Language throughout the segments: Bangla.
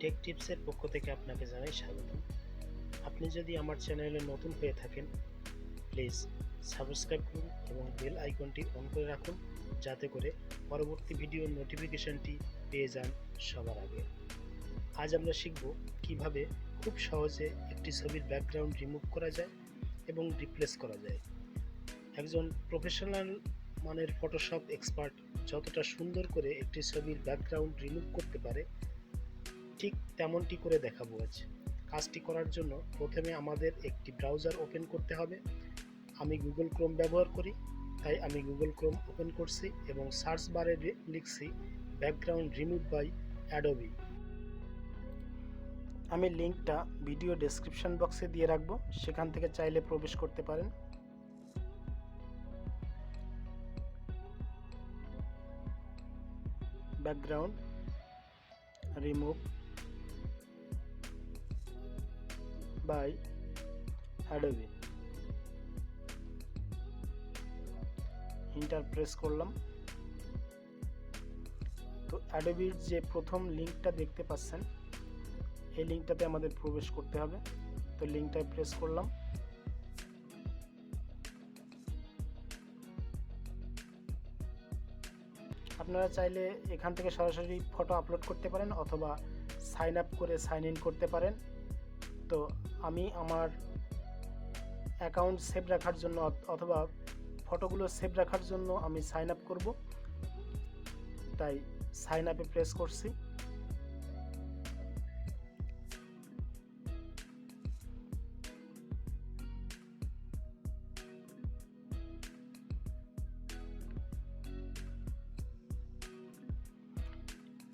টেক টিপসের পক্ষ থেকে আপনাকে জানাই স্বাগতম। আপনি যদি আমার চ্যানেলে নতুন হয়ে থাকেন, প্লিজ সাবস্ক্রাইব করুন এবং বেল আইকনটি অন করে রাখুন, যাতে করে পরবর্তী ভিডিওর নোটিফিকেশনটি পেয়ে যান সবার আগে। আজ আমরা শিখব কিভাবে খুব সহজে একটি ছবির ব্যাকগ্রাউন্ড রিমুভ করা যায় এবং রিপ্লেস করা যায়। একজন প্রফেশনাল মানের ফটোশপ এক্সপার্ট যতটা সুন্দর করে একটি ছবির ব্যাকগ্রাউন্ড রিমুভ করতে পারে, ঠিক তেমনটি করে দেখাবো আজ। কাজটি করার জন্য প্রথমে আমাদের একটি ব্রাউজার ওপেন করতে হবে। আমি গুগল ক্রোম ব্যবহার করি, তাই আমি গুগল ক্রোম ওপেন করছি এবং সার্চ বারে লিখছি ব্যাকগ্রাউন্ড রিমুভ বাই অ্যাডোবি। আমি লিঙ্কটা ভিডিও ডেসক্রিপশন বক্সে দিয়ে রাখবো, সেখান থেকে চাইলে প্রবেশ করতে পারেন। Background remove by Adobe, enter press করলাম। তো অ্যাডোবির যে প্রথম লিঙ্কটা দেখতে পাচ্ছেন, এই লিঙ্কটাতে আমাদের প্রবেশ করতে হবে। তো লিঙ্কটায় প্রেস করলাম। আপনারা চাইলে এখান থেকে সরাসরি ফটো আপলোড করতে পারেন অথবা সাইন আপ করে সাইন ইন করতে পারেন। তো আমি আমার অ্যাকাউন্ট সেভ রাখার জন্য অথবা ফটোগুলো সেভ রাখার জন্য আমি সাইন আপ করব, তাই সাইন আপে প্রেস করছি।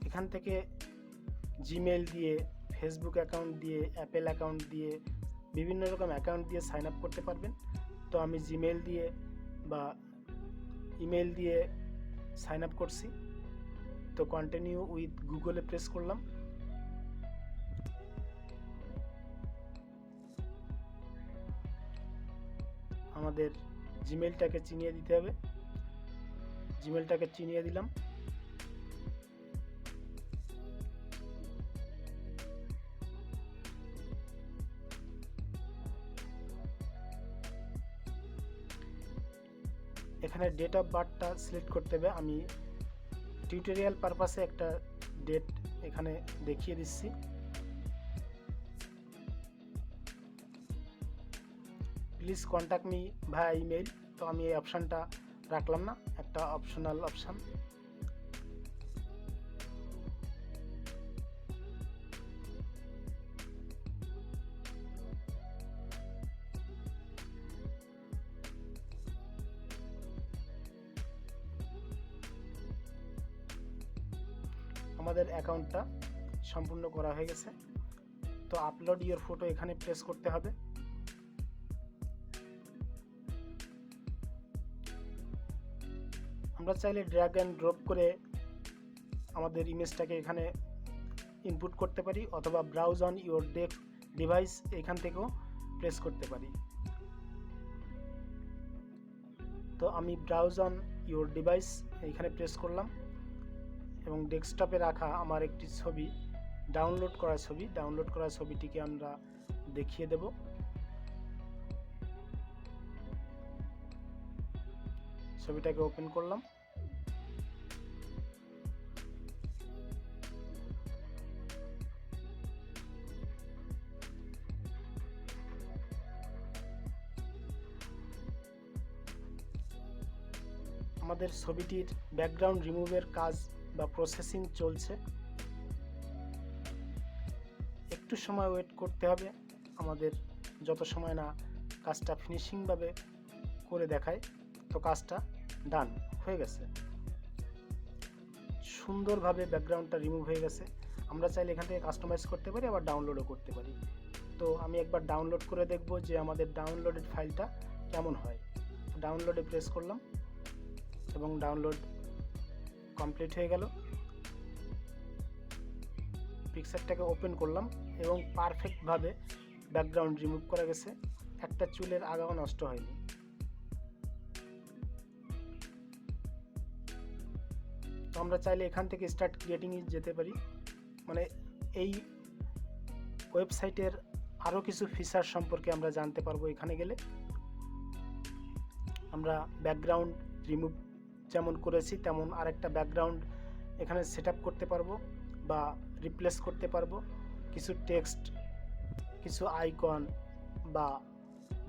এখান থেকে জিমেল দিয়ে, ফেসবুক অ্যাকাউন্ট দিয়ে, অ্যাপেল অ্যাকাউন্ট দিয়ে, বিভিন্ন রকম অ্যাকাউন্ট দিয়ে সাইন আপ করতে পারবেন। তো আমি জিমেল দিয়ে বা ইমেল দিয়ে সাইন আপ করছি। তো কন্টিনিউ উইথ গুগলে প্রেস করলাম। আমাদের জিমেলটাকে চিনিয়ে দিতে হবে, জিমেলটাকে চিনিয়ে দিলাম। এখানে ডেট অফ বার্থটা সিলেক্ট করতে হবে। আমি টিউটোরিয়াল পারপাসে একটা ডেট এখানে দেখিয়ে দিচ্ছি। Please contact me via email. তো আমি এই অপশানটা রাখলাম না, একটা অপশনাল অপশান। আমাদের অ্যাকাউন্টটা সম্পূর্ণ করা হয়ে গেছে। তো আপলোড ইওর ফটো এখানে প্রেস করতে হবে। আমরা চাইলে ড্র্যাগ অ্যান্ড ড্রপ করে আমাদের ইমেজটাকে এখানে ইনপুট করতে পারি অথবা ব্রাউজ অন ইওর ডিভাইস এখান থেকেও প্রেস করতে পারি। তো আমি ব্রাউজ অন ইওর ডিভাইস এইখানে প্রেস করলাম এবং ডেস্কটপে রাখা আমার একটি ছবি, ডাউনলোড করা ছবিটিকে আমরা দেখিয়ে দেব। ছবিটাকে ওপেন করলাম। আমাদের ছবিটির ব্যাকগ্রাউন্ড রিমুভের কাজ বা প্রসেসিং চলছে। একটু সময় ওয়েট করতে হবে আমাদের, যত সময় না কাজটা ফিনিশিংভাবে করে দেখায়। তো কাজটা ডান হয়ে গেছে, সুন্দরভাবে ব্যাকগ্রাউন্ডটা রিমুভ হয়ে গেছে। আমরা চাইলে এখান থেকে কাস্টমাইজ করতে পারি, আবার ডাউনলোডও করতে পারি। তো আমি একবার ডাউনলোড করে দেখব যে আমাদের ডাউনলোডেড ফাইলটা কেমন হয়। ডাউনলোডে প্রেস করলাম এবং ডাউনলোড কমপ্লিট হয়ে গেল। পিকচারটাকে ওপেন করলাম এবং পারফেক্টভাবে ব্যাকগ্রাউন্ড রিমুভ করা গেছে, একটা চুলের আগাও নষ্ট হয়নি। তো আমরা চাইলে এখান থেকে স্টার্ট ক্রিয়েটিংয়ে যেতে পারি, মানে এই ওয়েবসাইটের আরও কিছু ফিচার সম্পর্কে আমরা জানতে পারবো। এখানে গেলে আমরা ব্যাকগ্রাউন্ড রিমুভ যেমন করেছি তেমন আরেকটা ব্যাকগ্রাউন্ড এখানে সেট আপ করতে পারবো বা রিপ্লেস করতে পারবো। কিছু টেক্সট, কিছু আইকন বা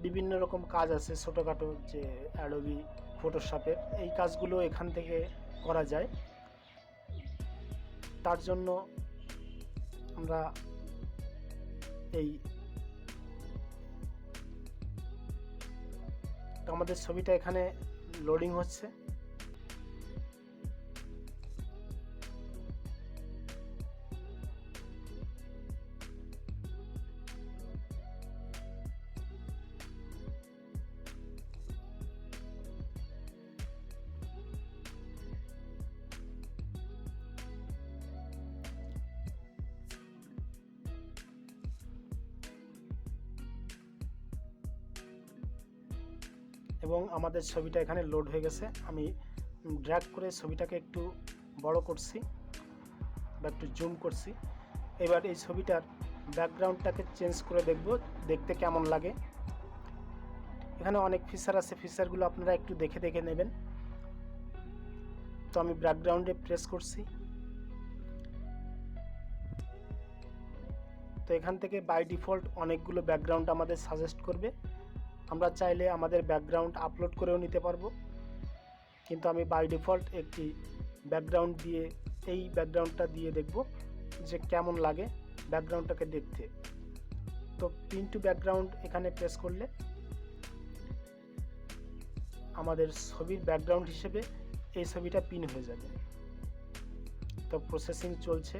বিভিন্ন রকম কাজ আছে ছোটোখাটো, যে অ্যাডোবি ফটোশপের এই কাজগুলো এখান থেকে করা যায়। তার জন্য আমরা আমাদের ছবিটা এখানে লোডিং হচ্ছে। এবং আমাদের ছবিটা এখানে লোড হয়ে গেছে। আমি ড্র্যাগ করে ছবিটাকে একটু বড় করছি বা একটু জুম করছি। এবার এই ছবিটার ব্যাকগ্রাউন্ডটাকে চেঞ্জ করে দেখতে কেমন লাগে। এখানে অনেক ফিচার আছে, ফিচারগুলো আপনারা একটু দেখে নেবেন। তো আমি ব্যাকগ্রাউন্ডে প্রেস করছি। তো এখান থেকে বাই ডিফল্ট অনেকগুলো ব্যাকগ্রাউন্ড আমাদের সাজেস্ট করবে। আমরা চাইলে আমাদের ব্যাকগ্রাউন্ড আপলোড করেও নিতে পারবো, কিন্তু আমি বাই ডিফল্ট একটি ব্যাকগ্রাউন্ড দিয়ে এই ব্যাকগ্রাউন্ডটা দিয়ে দেখব যে কেমন লাগে ব্যাকগ্রাউন্ডটাকে দেখতে। তো পিন টু ব্যাকগ্রাউন্ড এখানে প্রেস করলে আমাদের ছবির ব্যাকগ্রাউন্ড হিসেবে এই ছবিটা পিন হয়ে যাবে। তো প্রসেসিং চলছে।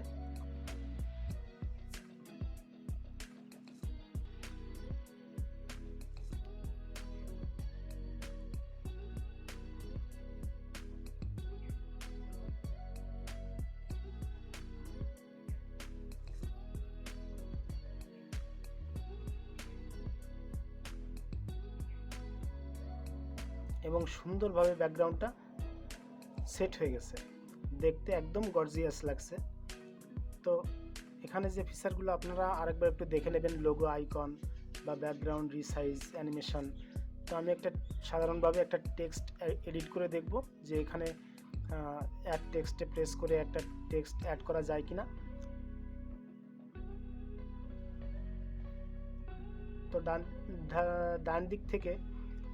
এবং সুন্দরভাবে ব্যাকগ্রাউন্ডটা সেট হয়ে গেছে, দেখতে একদম গর্জিয়াস লাগছে। তো এখানে যে ফিচারগুলো আপনারা আরেকবার একটু দেখে নেবেন, লোগো, আইকন বা ব্যাকগ্রাউন্ড রিসাইজ, অ্যানিমেশন। তো আমি সাধারণভাবে একটা টেক্সট এডিট করে দেখব যে এখানে অ্যাড টেক্সটে প্রেস করে একটা টেক্সট অ্যাড করা যায় কিনা। তো ডান দিক থেকে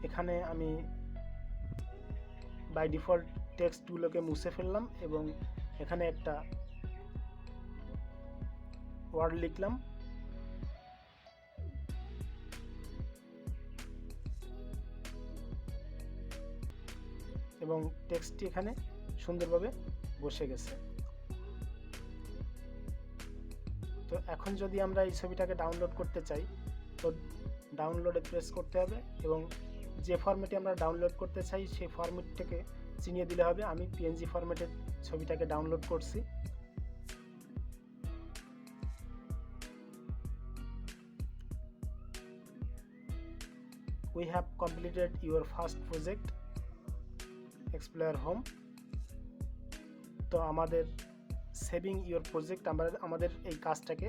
এখানে আমি বাই ডিফল্ট টেক্সটগুলোকে মুছে ফেললাম এবং এখানে একটা ওয়ার্ড লিখলাম। এবং টেক্সটটি এখানে সুন্দরভাবে বসে গেছে। তো এখন যদি আমরা এই ছবিটাকে ডাউনলোড করতে চাই, তো ডাউনলোডে প্রেস করতে হবে এবং যে ফরম্যাটে আমরা ডাউনলোড করতে চাই সেই ফরম্যাটটাকে চিনিয়ে দিলে হবে। আমি পিএনজি ফরম্যাটে ছবিটাকে ডাউনলোড করছি। We have completed your first project, Explorer Home. তো আমাদের সেভিং ইউর প্রজেক্ট, আমাদের এই কাজটাকে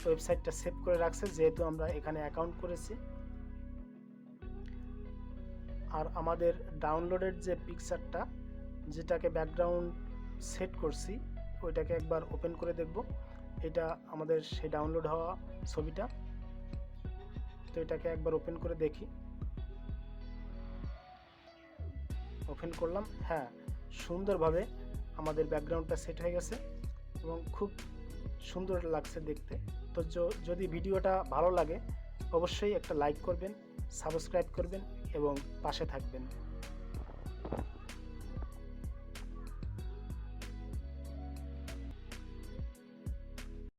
ওয়েবসাইটটা সেভ করে রাখছে, যেহেতু আমরা এখানে অ্যাকাউন্ট করেছি। আর আমাদের ডাউনলোডের যে পিকচারটা, যেটাকে ব্যাকগ্রাউন্ড সেট করছি, ওইটাকে একবার ওপেন করে দেখব। এটা আমাদের সেই ডাউনলোড হওয়া ছবিটা। তো এটাকে একবার ওপেন করে দেখি। ওপেন করলাম, হ্যাঁ, সুন্দরভাবে আমাদের ব্যাকগ্রাউন্ডটা সেট হয়ে গেছে এবং খুব সুন্দর লাগছে দেখতে। তো যদি ভিডিওটা ভালো লাগে অবশ্যই একটা লাইক করবেন, সাবস্ক্রাইব করবেন এবং পাশে থাকবেন।